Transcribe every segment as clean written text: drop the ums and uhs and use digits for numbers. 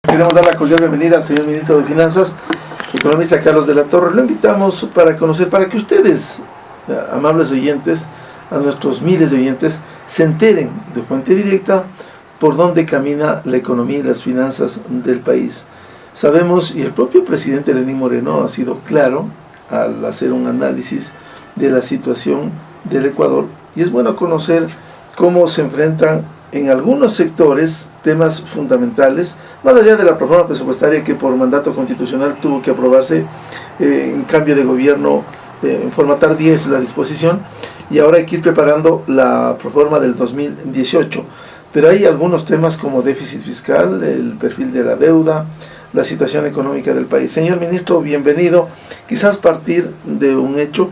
Queremos dar la cordial bienvenida al señor ministro de Finanzas, economista Carlos de la Torre. Lo invitamos para conocer, para que ustedes, amables oyentes, a nuestros miles de oyentes, se enteren de fuente directa por dónde camina la economía y las finanzas del país. Sabemos, y el propio presidente Lenín Moreno ha sido claro al hacer un análisis de la situación del Ecuador, y es bueno conocer cómo se enfrentan en algunos sectores temas fundamentales, más allá de la reforma presupuestaria que por mandato constitucional tuvo que aprobarse en cambio de gobierno en forma tardía, es la disposición, y ahora hay que ir preparando la reforma del 2018. Pero hay algunos temas como déficit fiscal, el perfil de la deuda, la situación económica del país. Señor ministro, bienvenido. Quizás partir de un hecho.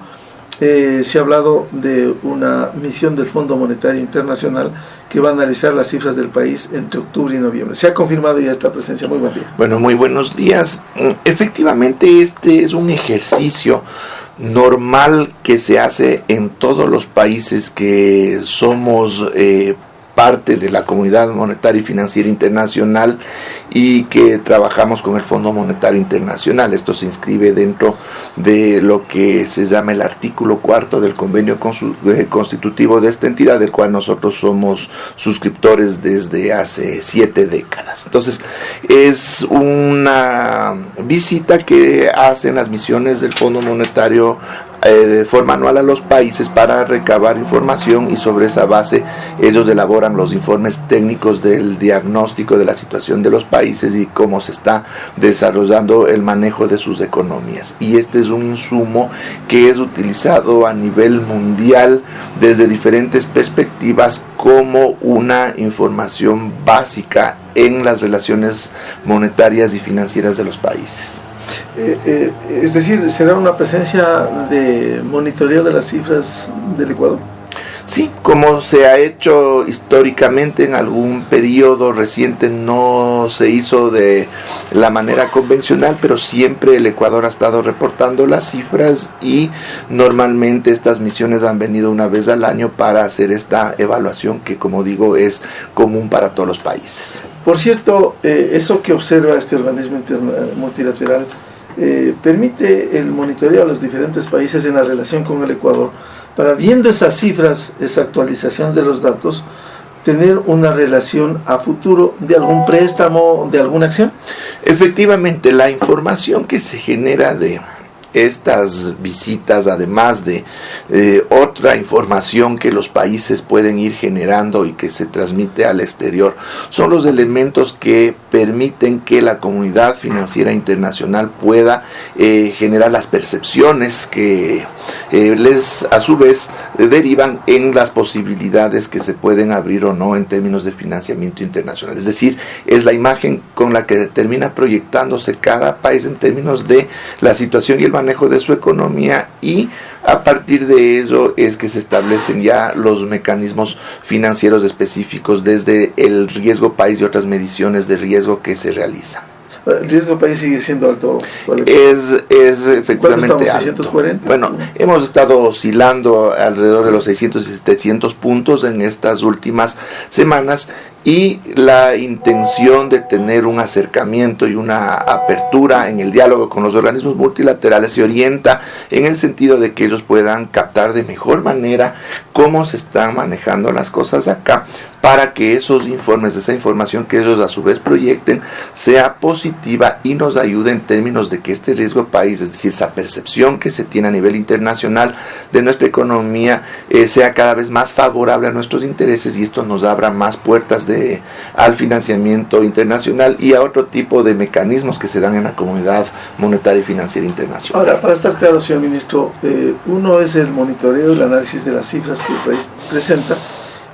Se ha hablado de una misión del Fondo Monetario Internacional que va a analizar las cifras del país entre octubre y noviembre. Se ha confirmado ya esta presencia. Muy buen día. Bueno, muy buenos días. Efectivamente, este es un ejercicio normal que se hace en todos los países que somos parte de la Comunidad Monetaria y Financiera Internacional y que trabajamos con el Fondo Monetario Internacional. Esto se inscribe dentro de lo que se llama el artículo 4 del convenio constitutivo de esta entidad, del cual nosotros somos suscriptores desde hace 7 décadas. Entonces, es una visita que hacen las misiones del Fondo Monetario de forma anual a los países para recabar información, y sobre esa base ellos elaboran los informes técnicos del diagnóstico de la situación de los países y cómo se está desarrollando el manejo de sus economías. Y este es un insumo que es utilizado a nivel mundial desde diferentes perspectivas como una información básica en las relaciones monetarias y financieras de los países. Es decir, ¿será una presencia de monitoreo de las cifras del Ecuador? Sí, como se ha hecho históricamente en algún periodo reciente, no se hizo de la manera convencional, pero siempre el Ecuador ha estado reportando las cifras y normalmente estas misiones han venido una vez al año para hacer esta evaluación que, como digo, es común para todos los países. Por cierto, eso que observa este organismo multilateral permite el monitoreo a los diferentes países en la relación con el Ecuador, para, viendo esas cifras, esa actualización de los datos, tener una relación a futuro de algún préstamo, de alguna acción. Efectivamente, la información que se genera de estas visitas, además de otra información que los países pueden ir generando y que se transmite al exterior, son los elementos que permiten que la comunidad financiera internacional pueda generar las percepciones que a su vez derivan en las posibilidades que se pueden abrir o no en términos de financiamiento internacional. Es decir, es la imagen con la que termina proyectándose cada país en términos de la situación y el manejo de su economía, y a partir de ello es que se establecen ya los mecanismos financieros específicos desde el riesgo país y otras mediciones de riesgo que se realizan. ¿El riesgo país sigue siendo alto? Es efectivamente ¿Cuánto estamos? alto. ¿640? Bueno, hemos estado oscilando alrededor de los 600 y 700 puntos en estas últimas semanas, y la intención de tener un acercamiento y una apertura en el diálogo con los organismos multilaterales se orienta en el sentido de que ellos puedan captar de mejor manera cómo se están manejando las cosas acá, para que esos informes, esa información que ellos a su vez proyecten, sea positiva y nos ayude en términos de que este riesgo país, es decir, esa percepción que se tiene a nivel internacional de nuestra economía, sea cada vez más favorable a nuestros intereses, y esto nos abra más puertas al financiamiento internacional y a otro tipo de mecanismos que se dan en la Comunidad Monetaria y Financiera Internacional. Ahora, para estar claro, señor ministro, uno es el monitoreo y el análisis de las cifras que el país presenta,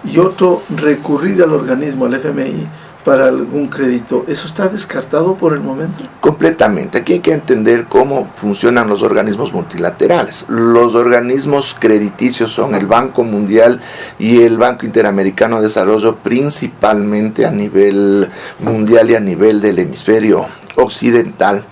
y otro, recurrir al organismo, al FMI, para algún crédito. ¿Eso está descartado por el momento? Completamente. Aquí hay que entender cómo funcionan los organismos multilaterales. Los organismos crediticios son el Banco Mundial y el Banco Interamericano de Desarrollo, principalmente a nivel mundial y a nivel del hemisferio occidental.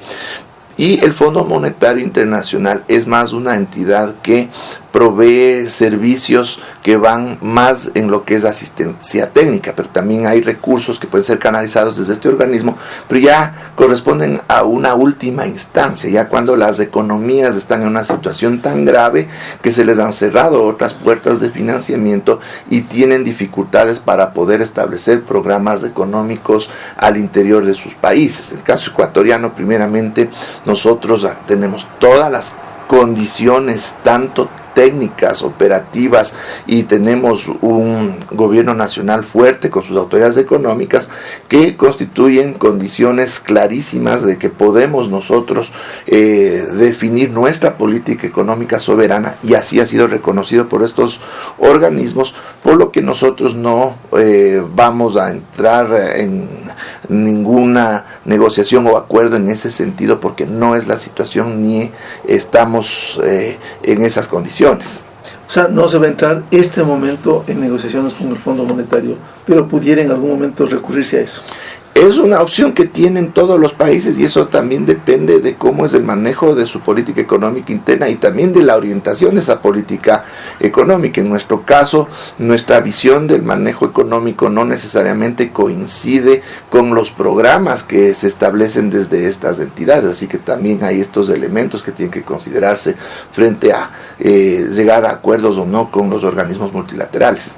Y el Fondo Monetario Internacional es más una entidad que provee servicios que van más en lo que es asistencia técnica, pero también hay recursos que pueden ser canalizados desde este organismo, pero ya corresponden a una última instancia, ya cuando las economías están en una situación tan grave que se les han cerrado otras puertas de financiamiento y tienen dificultades para poder establecer programas económicos al interior de sus países. En el caso ecuatoriano, primeramente, nosotros tenemos todas las condiciones, tanto técnicas, operativas, y tenemos un gobierno nacional fuerte con sus autoridades económicas que constituyen condiciones clarísimas de que podemos nosotros definir nuestra política económica soberana, y así ha sido reconocido por estos organismos, por lo que nosotros no vamos a entrar en ninguna negociación o acuerdo en ese sentido, porque no es la situación ni estamos en esas condiciones. O sea, no se va a entrar este momento en negociaciones con el Fondo Monetario, pero pudiera en algún momento recurrirse a eso. Es una opción que tienen todos los países, y eso también depende de cómo es el manejo de su política económica interna y también de la orientación de esa política económica. En nuestro caso, nuestra visión del manejo económico no necesariamente coincide con los programas que se establecen desde estas entidades, así que también hay estos elementos que tienen que considerarse frente a llegar a acuerdos o no con los organismos multilaterales.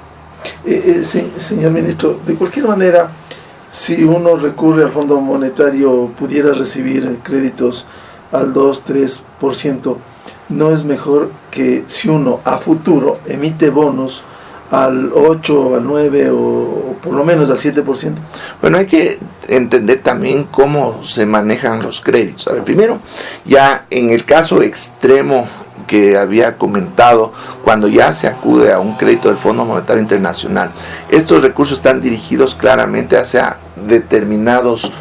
Señor ministro, de cualquier manera, si uno recurre al Fondo Monetario, pudiera recibir créditos al 2-3%, ¿no es mejor que si uno a futuro emite bonos al 8, al 9 o por lo menos al 7%? Bueno, hay que entender también cómo se manejan los créditos. A ver, primero, ya en el caso extremo que había comentado, cuando ya se acude a un crédito del Fondo Monetario Internacional, estos recursos están dirigidos claramente hacia determinados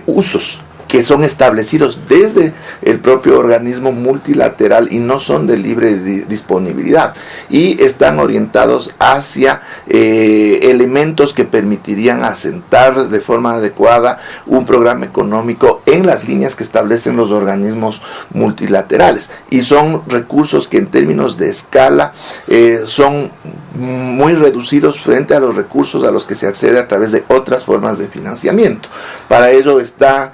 usos que son establecidos desde el propio organismo multilateral y no son de libre disponibilidad, y están orientados hacia elementos que permitirían asentar de forma adecuada un programa económico en las líneas que establecen los organismos multilaterales, y son recursos que en términos de escala son muy reducidos frente a los recursos a los que se accede a través de otras formas de financiamiento. Para ello está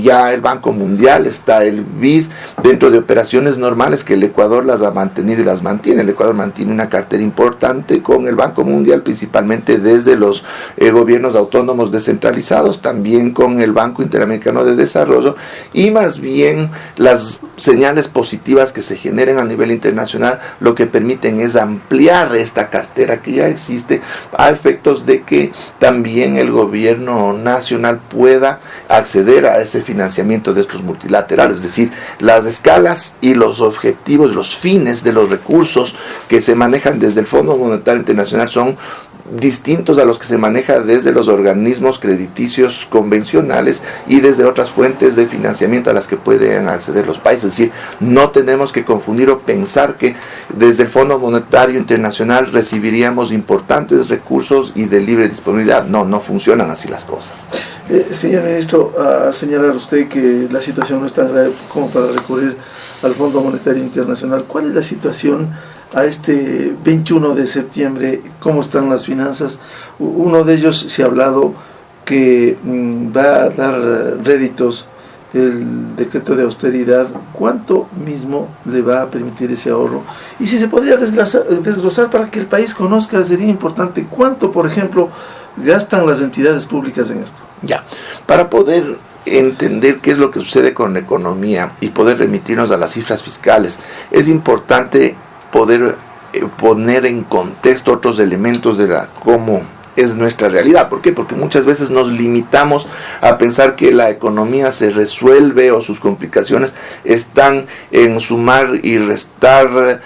ya el Banco Mundial, está el BID, dentro de operaciones normales que el Ecuador las ha mantenido y las mantiene. El Ecuador mantiene una cartera importante con el Banco Mundial, principalmente desde los gobiernos autónomos descentralizados, también con el Banco Interamericano de Desarrollo, y más bien las señales positivas que se generen a nivel internacional lo que permiten es ampliar esta cartera que ya existe a efectos de que también el gobierno nacional pueda acceder a ese financiamiento de estos multilaterales. Es decir, las escalas y los objetivos, los fines de los recursos que se manejan desde el Fondo Monetario Internacional son distintos a los que se maneja desde los organismos crediticios convencionales y desde otras fuentes de financiamiento a las que pueden acceder los países. Es decir, no tenemos que confundir o pensar que desde el Fondo Monetario Internacional recibiríamos importantes recursos y de libre disponibilidad. No funcionan así las cosas. Señor ministro, al señalar usted que la situación no es tan grave como para recurrir al Fondo Monetario Internacional, ¿cuál es la situación a este 21 de septiembre? ¿Cómo están las finanzas? Uno de ellos se ha hablado que va a dar réditos el decreto de austeridad. ¿Cuánto mismo le va a permitir ese ahorro? Y si se podría desglosar para que el país conozca, sería importante. ¿Cuánto, por ejemplo, gastan las entidades públicas en esto? Ya, para poder entender qué es lo que sucede con la economía y poder remitirnos a las cifras fiscales, es importante poder poner en contexto otros elementos de cómo es nuestra realidad. ¿Por qué? Porque muchas veces nos limitamos a pensar que la economía se resuelve o sus complicaciones están en sumar y restar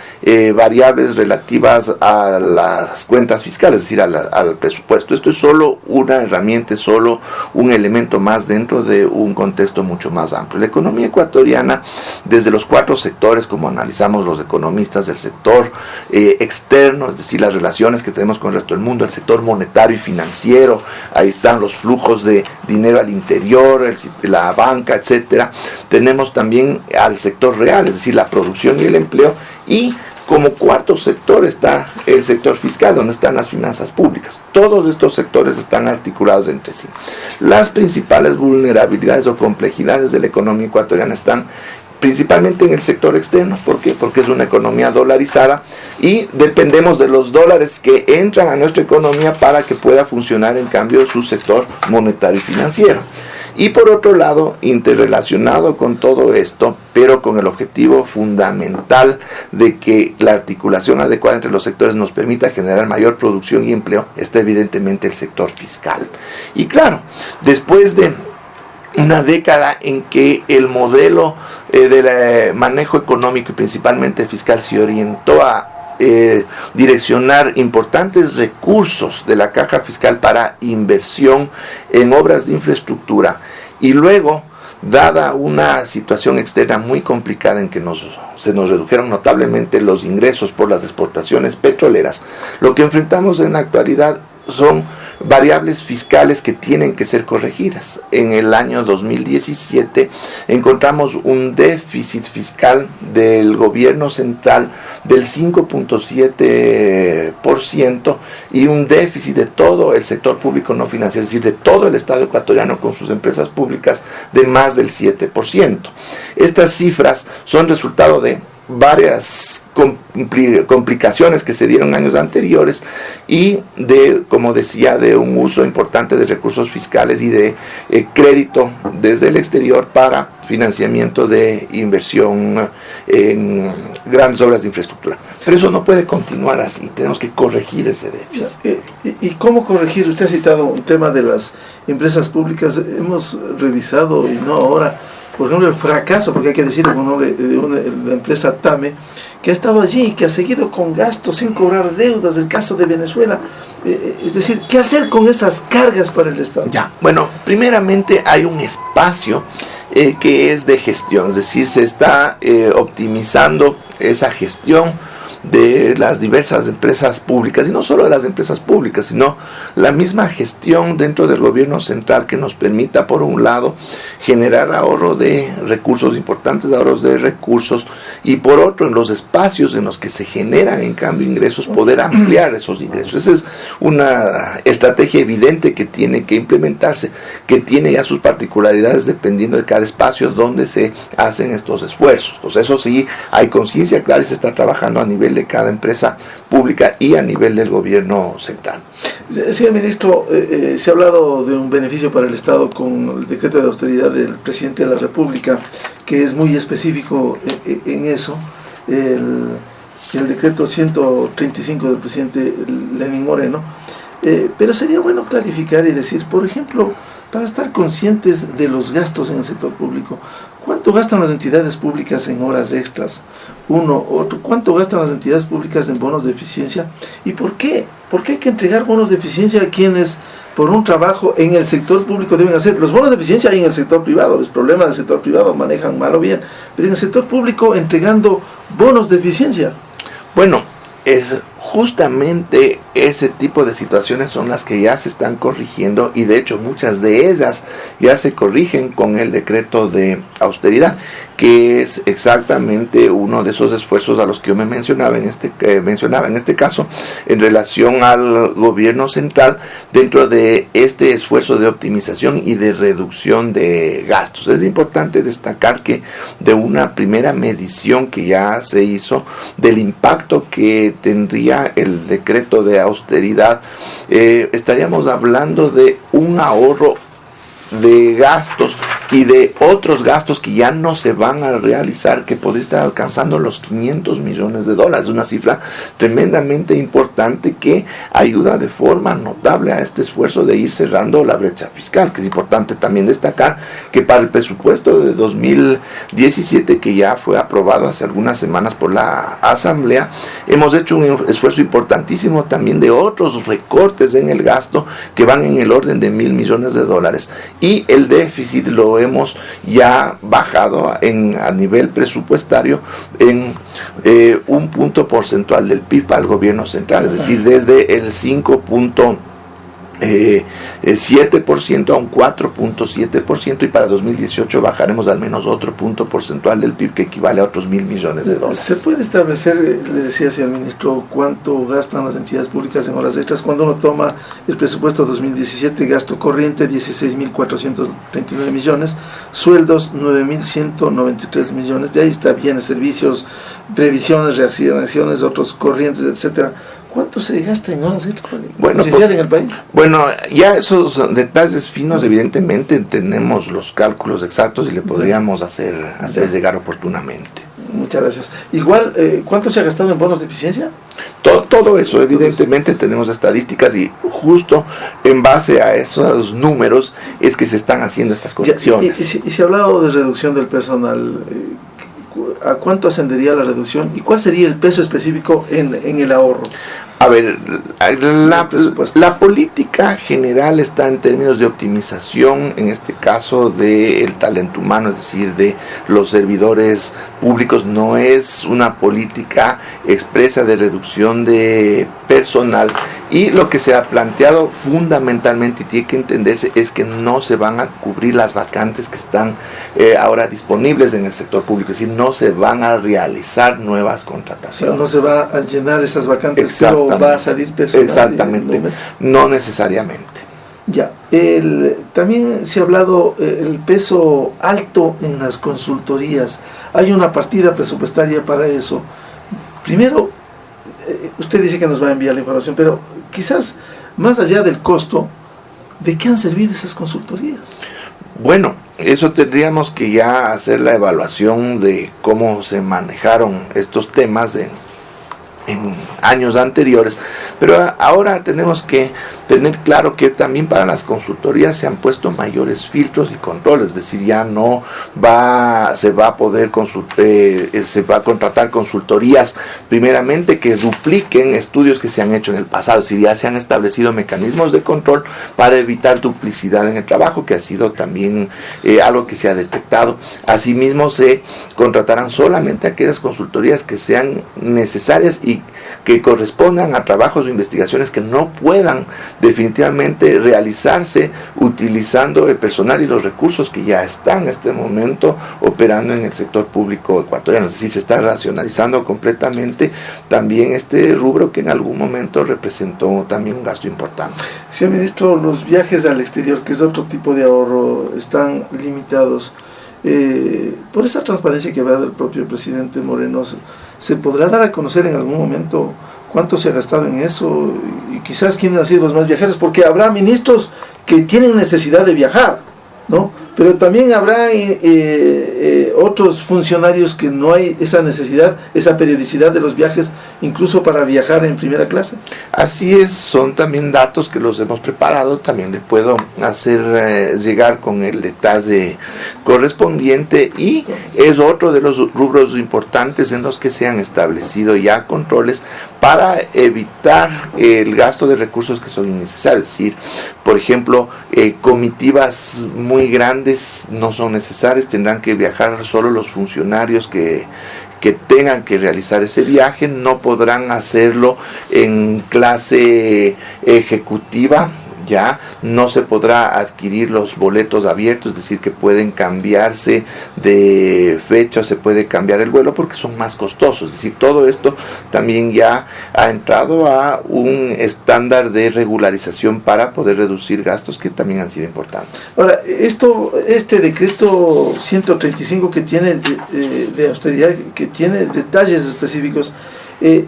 variables relativas a las cuentas fiscales, es decir, al presupuesto. Esto es solo una herramienta, es solo un elemento más dentro de un contexto mucho más amplio. La economía ecuatoriana, desde los 4 sectores, como analizamos los economistas, del sector externo, es decir, las relaciones que tenemos con el resto del mundo, el sector monetario y financiero, ahí están los flujos de dinero al interior, la banca, etcétera. Tenemos también al sector real, es decir, la producción y el empleo, y Como cuarto sector está el sector fiscal, donde están las finanzas públicas. Todos estos sectores están articulados entre sí. Las principales vulnerabilidades o complejidades de la economía ecuatoriana están principalmente en el sector externo. ¿Por qué? Porque es una economía dolarizada y dependemos de los dólares que entran a nuestra economía para que pueda funcionar en cambio su sector monetario y financiero. Y por otro lado, interrelacionado con todo esto, pero con el objetivo fundamental de que la articulación adecuada entre los sectores nos permita generar mayor producción y empleo, está evidentemente el sector fiscal. Y claro, después de una década en que el modelo del manejo económico y principalmente fiscal se orientó a direccionar importantes recursos de la caja fiscal para inversión en obras de infraestructura, y luego, dada una situación externa muy complicada en que se nos redujeron notablemente los ingresos por las exportaciones petroleras, lo que enfrentamos en la actualidad son variables fiscales que tienen que ser corregidas. En el año 2017 encontramos un déficit fiscal del gobierno central del 5.7% y un déficit de todo el sector público no financiero, es decir, de todo el Estado ecuatoriano con sus empresas públicas, de más del 7%. Estas cifras son resultado de varias complicaciones que se dieron años anteriores y de, como decía, de un uso importante de recursos fiscales y de crédito desde el exterior para financiamiento de inversión en grandes obras de infraestructura. Pero eso no puede continuar así, tenemos que corregir ese déficit. ¿Y cómo corregir? Usted ha citado un tema de las empresas públicas, hemos revisado, y no ahora, por ejemplo, el fracaso, porque hay que decirlo con nombre de la empresa TAME, que ha estado allí, que ha seguido con gastos sin cobrar deudas, el caso de Venezuela. Es decir, ¿qué hacer con esas cargas para el Estado? Ya, bueno, primeramente hay un espacio que es de gestión, es decir, se está optimizando esa gestión de las diversas empresas públicas, y no solo de las empresas públicas, sino la misma gestión dentro del gobierno central que nos permita, por un lado, generar ahorro de recursos importantes, ahorros de recursos, y por otro, en los espacios en los que se generan, en cambio, ingresos, poder ampliar esos ingresos. Esa es una estrategia evidente que tiene que implementarse, que tiene ya sus particularidades dependiendo de cada espacio donde se hacen estos esfuerzos. Pues eso sí, hay conciencia clara y se está trabajando a nivel de cada empresa pública y a nivel del gobierno central. Señor ministro, se ha hablado de un beneficio para el Estado con el decreto de austeridad del presidente de la República, que es muy específico en eso, el decreto 135 del presidente Lenín Moreno, pero sería bueno clarificar y decir, por ejemplo, para estar conscientes de los gastos en el sector público, ¿cuánto gastan las entidades públicas en horas extras? Otro, ¿cuánto gastan las entidades públicas en bonos de eficiencia? ¿Y por qué? ¿Por qué hay que entregar bonos de eficiencia a quienes por un trabajo en el sector público deben hacer? Los bonos de eficiencia hay en el sector privado, es problema del sector privado, manejan mal o bien, pero en el sector público entregando bonos de eficiencia. Bueno, es justamente ese tipo de situaciones son las que ya se están corrigiendo, y de hecho muchas de ellas ya se corrigen con el decreto de austeridad, que es exactamente uno de esos esfuerzos a los que yo mencionaba en este caso en relación al gobierno central dentro de este esfuerzo de optimización y de reducción de gastos. Es importante destacar que de una primera medición que ya se hizo del impacto que tendría el decreto de austeridad, estaríamos hablando de un ahorro de gastos y de otros gastos que ya no se van a realizar, que podría estar alcanzando los $500 millones, una cifra tremendamente importante que ayuda de forma notable a este esfuerzo de ir cerrando la brecha fiscal, que es importante también destacar que para el presupuesto de 2017, que ya fue aprobado hace algunas semanas por la Asamblea, hemos hecho un esfuerzo importantísimo también de otros recortes en el gasto que van en el orden de $1,000 millones, y el déficit lo hemos ya bajado a nivel presupuestario en un punto porcentual del PIB al gobierno central, es decir, desde el 5.7 7% a un 4.7%, y para 2018 bajaremos al menos otro punto porcentual del PIB, que equivale a otros $1.000 millones. ¿Se puede establecer, le decía señor ministro, cuánto gastan las entidades públicas en horas extras? Cuando uno toma el presupuesto 2017, gasto corriente 16.439 millones, sueldos 9.193 millones, de ahí está bienes, servicios, previsiones, reacciones, otros corrientes, etcétera. ¿Cuánto se gasta en horas extras en el país? Bueno, ya esos detalles finos, evidentemente tenemos los cálculos exactos y le podríamos hacer llegar oportunamente. Muchas gracias. Igual, ¿cuánto se ha gastado en bonos de eficiencia? Todo eso, evidentemente tenemos estadísticas, y justo en base a esos números es que se están haciendo estas correcciones. Y se ha hablado de reducción del personal. ¿A cuánto ascendería la reducción y cuál sería el peso específico en el ahorro? A ver, la política general está en términos de optimización, en este caso del talento humano, es decir, de los servidores públicos. No es una política expresa de reducción de personal, y lo que se ha planteado fundamentalmente y tiene que entenderse es que no se van a cubrir las vacantes que están ahora disponibles en el sector público, es decir, no se van a realizar nuevas contrataciones. O sea, no se va a llenar esas vacantes, pero va a salir personal. Exactamente, no necesariamente. Ya, también se ha hablado el peso alto en las consultorías. Hay una partida presupuestaria para eso. Primero, usted dice que nos va a enviar la información, pero quizás más allá del costo, ¿de qué han servido esas consultorías? Bueno, eso tendríamos que ya hacer la evaluación de cómo se manejaron estos temas en años anteriores, pero ahora tenemos que tener claro que también para las consultorías se han puesto mayores filtros y controles, es decir, ya no se va a poder se va a contratar consultorías primeramente que dupliquen estudios que se han hecho en el pasado, es decir, ya se han establecido mecanismos de control para evitar duplicidad en el trabajo, que ha sido también algo que se ha detectado. Asimismo, se contratarán solamente aquellas consultorías que sean necesarias y que correspondan a trabajos o investigaciones que no puedan definitivamente realizarse utilizando el personal y los recursos que ya están en este momento operando en el sector público ecuatoriano. Es decir, se está racionalizando completamente también este rubro que en algún momento representó también un gasto importante. Señor ministro, los viajes al exterior, que es otro tipo de ahorro, están limitados. Por esa transparencia que ha dado el propio presidente Moreno, ¿se podrá dar a conocer en algún momento cuánto se ha gastado en eso y quizás quiénes han sido los más viajeros? Porque habrá ministros que tienen necesidad de viajar, ¿no? Pero también habrá otros funcionarios que no hay esa necesidad, esa periodicidad de los viajes, incluso para viajar en primera clase. Así es, son también datos que los hemos preparado, también le puedo hacer llegar con el detalle correspondiente, y es otro de los rubros importantes en los que se han establecido ya controles para evitar el gasto de recursos que son innecesarios. Es decir, por ejemplo, comitivas muy grandes no son necesarias, tendrán que viajar solo los funcionarios que tengan que realizar ese viaje, no podrán hacerlo en clase ejecutiva. Ya no se podrá adquirir los boletos abiertos, es decir, que pueden cambiarse de fecha, se puede cambiar el vuelo porque son más costosos. Es decir, todo esto también ya ha entrado a un estándar de regularización para poder reducir gastos que también han sido importantes. Ahora, este decreto 135 que tiene de austeridad, que tiene detalles específicos,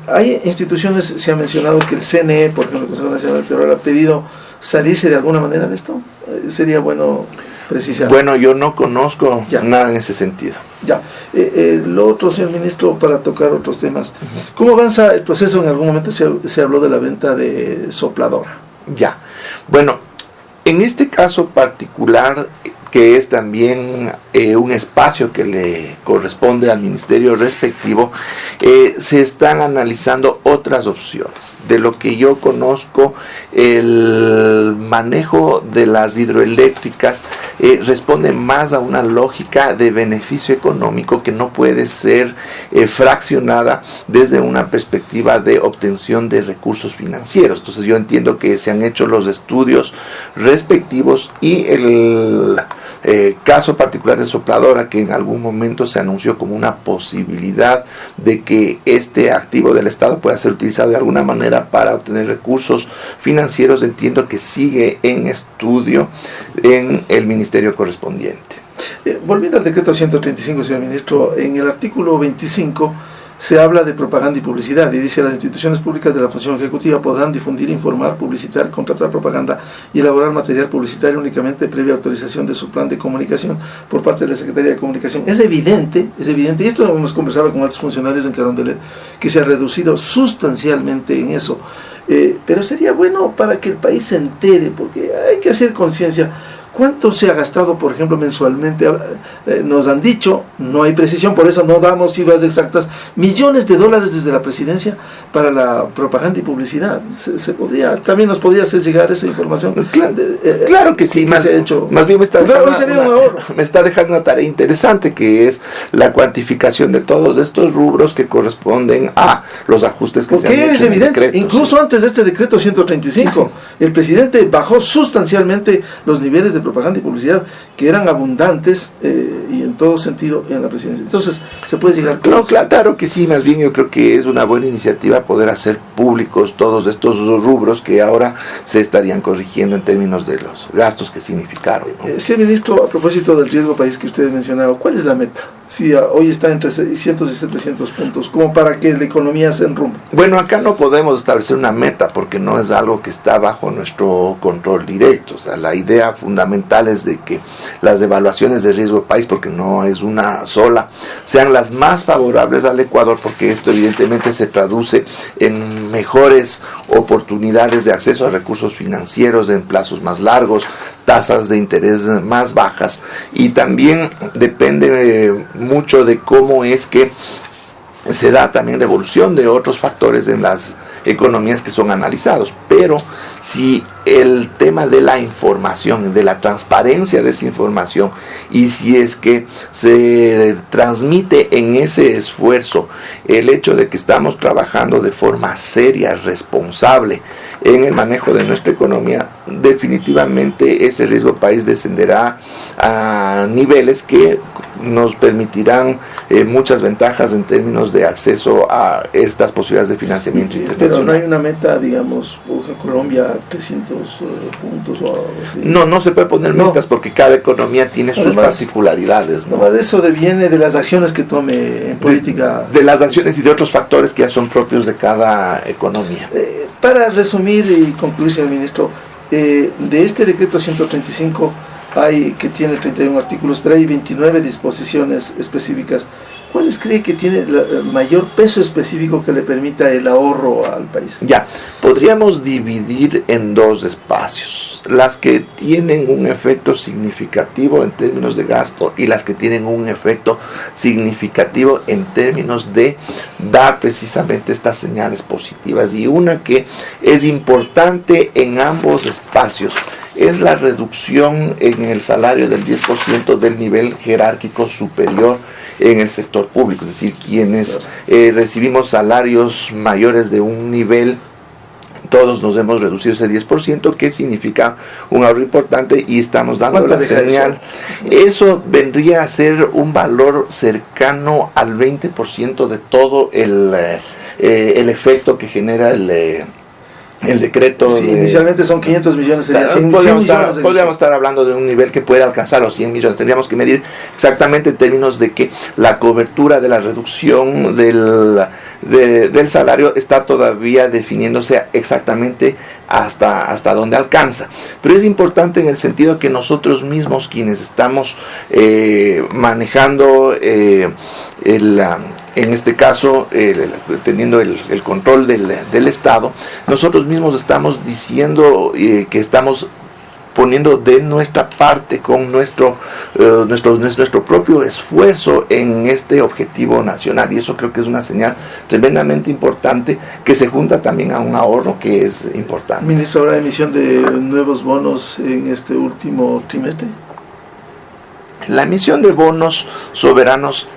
hay instituciones, se ha mencionado que el CNE, por ejemplo, el Consejo Nacional Electoral, ha pedido salirse de alguna manera de esto. Sería bueno precisar. Bueno, yo no conozco nada en ese sentido. Ya. Lo otro, señor ministro, para tocar otros temas. ¿Cómo avanza el proceso? En algún momento se habló de la venta de sopladora. Ya. Bueno, en este caso particular que es también un espacio que le corresponde al ministerio respectivo, se están analizando otras opciones. De lo que yo conozco, el manejo de las hidroeléctricas responde más a una lógica de beneficio económico que no puede ser fraccionada desde una perspectiva de obtención de recursos financieros. Entonces yo entiendo que se han hecho los estudios respectivos y el caso particular de Sopladora, que en algún momento se anunció como una posibilidad de que este activo del Estado pueda ser utilizado de alguna manera para obtener recursos financieros, entiendo que sigue en estudio en el ministerio correspondiente. Volviendo al decreto 135, señor ministro, en el artículo 25 se habla de propaganda y publicidad y dice: las instituciones públicas de la función ejecutiva podrán difundir, informar, publicitar, contratar propaganda y elaborar material publicitario únicamente previa autorización de su plan de comunicación por parte de la Secretaría de Comunicación. Es evidente, y esto hemos conversado con altos funcionarios en Carondelet, que se ha reducido sustancialmente en eso, pero sería bueno para que el país se entere, porque hay que hacer conciencia. ¿Cuánto se ha gastado, por ejemplo, mensualmente? Nos han dicho, no hay precisión, por eso no damos cifras exactas, millones de dólares desde la presidencia para la propaganda y publicidad. También nos podría hacer llegar esa información. Claro que sí, más bien me está dejando una tarea interesante, que es la cuantificación de todos estos rubros que corresponden a los ajustes que se han hecho. Porque es evidente, incluso antes de este decreto 135, el presidente bajó sustancialmente los niveles de propaganda y publicidad, que eran abundantes y en todo sentido en la presidencia. Entonces, se puede llegar con claro que sí, más bien yo creo que es una buena iniciativa poder hacer públicos todos estos rubros que ahora se estarían corrigiendo en términos de los gastos que significaron, ¿no? Señor ministro, a propósito del riesgo país que usted ha mencionado, ¿cuál es la meta? Si hoy está entre 600 y 700 puntos, como para que la economía se enrumbe. Bueno, acá no podemos establecer una meta porque no es algo que está bajo nuestro control directo. O sea, la idea fundamental es de que las evaluaciones de riesgo de país, porque no es una sola, sean las más favorables al Ecuador, porque esto evidentemente se traduce en mejores oportunidades de acceso a recursos financieros en plazos más largos, tasas de interés más bajas, y también depende mucho de cómo es que se da también la evolución de otros factores en las economías que son analizados. Pero si el tema de la información, de la transparencia de esa información, y si es que se transmite en ese esfuerzo el hecho de que estamos trabajando de forma seria, responsable en el manejo de nuestra economía, definitivamente ese riesgo país descenderá a niveles que nos permitirán muchas ventajas en términos de acceso a estas posibilidades de financiamiento internacional. Pero no hay una meta, digamos, Colombia 300 puntos o algo así. No se puede poner metas porque cada economía tiene sus particularidades, ¿no? Eso deviene de las acciones que tome en política. De las acciones y de otros factores que ya son propios de cada economía. Para resumir y concluir, señor ministro, de este decreto 135 que tiene 31 artículos, pero hay 29 disposiciones específicas. ¿Cuáles cree que tiene el mayor peso específico que le permita el ahorro al país? Podríamos dividir en dos espacios: las que tienen un efecto significativo en términos de gasto y las que tienen un efecto significativo en términos de dar precisamente estas señales positivas. Y una que es importante en ambos espacios es la reducción en el salario del 10% del nivel jerárquico superior en el sector público, es decir, quienes recibimos salarios mayores de un nivel, todos nos hemos reducido ese 10%, que significa un ahorro importante, y estamos dando la señal. Eso vendría a ser un valor cercano al 20% de todo el efecto que genera el decreto. Sí, inicialmente son 500 millones. Podríamos estar hablando de un nivel que puede alcanzar los 100 millones. Tendríamos que medir exactamente en términos de que la cobertura de la reducción del salario está todavía definiéndose exactamente hasta dónde alcanza. Pero es importante en el sentido que nosotros mismos, quienes estamos manejando en este caso, teniendo el control del Estado, nosotros mismos estamos diciendo que estamos poniendo de nuestra parte con nuestro propio esfuerzo en este objetivo nacional, y eso creo que es una señal tremendamente importante que se junta también a un ahorro que es importante. Ministro, ¿habrá emisión de nuevos bonos en este último trimestre? La emisión de bonos soberanos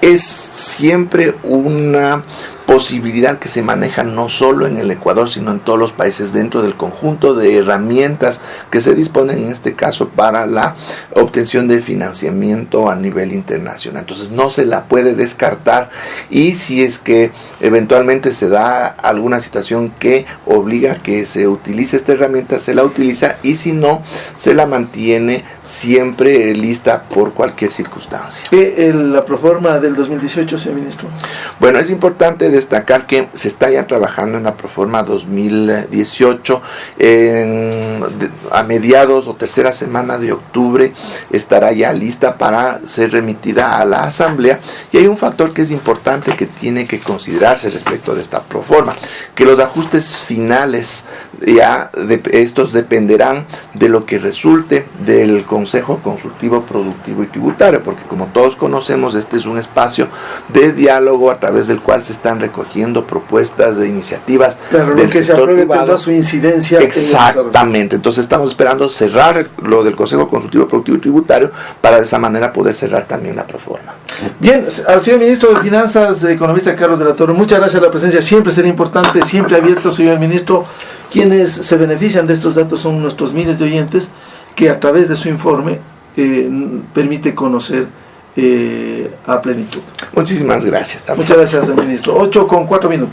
es siempre una posibilidad que se maneja no solo en el Ecuador, sino en todos los países, dentro del conjunto de herramientas que se disponen en este caso para la obtención de financiamiento a nivel internacional. Entonces no se la puede descartar, y si es que eventualmente se da alguna situación que obliga a que se utilice esta herramienta, se la utiliza, y si no, se la mantiene siempre lista por cualquier circunstancia. ¿La proforma del 2018, señor ministro? Bueno, es importante destacar que se está ya trabajando en la proforma 2018. A mediados o tercera semana de octubre estará ya lista para ser remitida a la Asamblea, y hay un factor que es importante que tiene que considerarse respecto de esta proforma, que los ajustes finales ya estos dependerán de lo que resulte del Consejo Consultivo Productivo y Tributario, porque como todos conocemos, este es un espacio de diálogo a través del cual se están recogiendo propuestas de iniciativas. Claro, del lo que se sector apruebe privado. tendrá su incidencia. Exactamente, entonces estamos esperando cerrar lo del Consejo Consultivo Productivo y Tributario para de esa manera poder cerrar también la proforma. Bien, al señor ministro de Finanzas, economista Carlos de la Torre, muchas gracias. La presencia siempre será importante, siempre abierto, señor ministro. Quienes se benefician de estos datos son nuestros miles de oyentes, que a través de su informe permite conocer a plenitud. Muchísimas gracias. Muchas gracias, señor ministro. 8:04.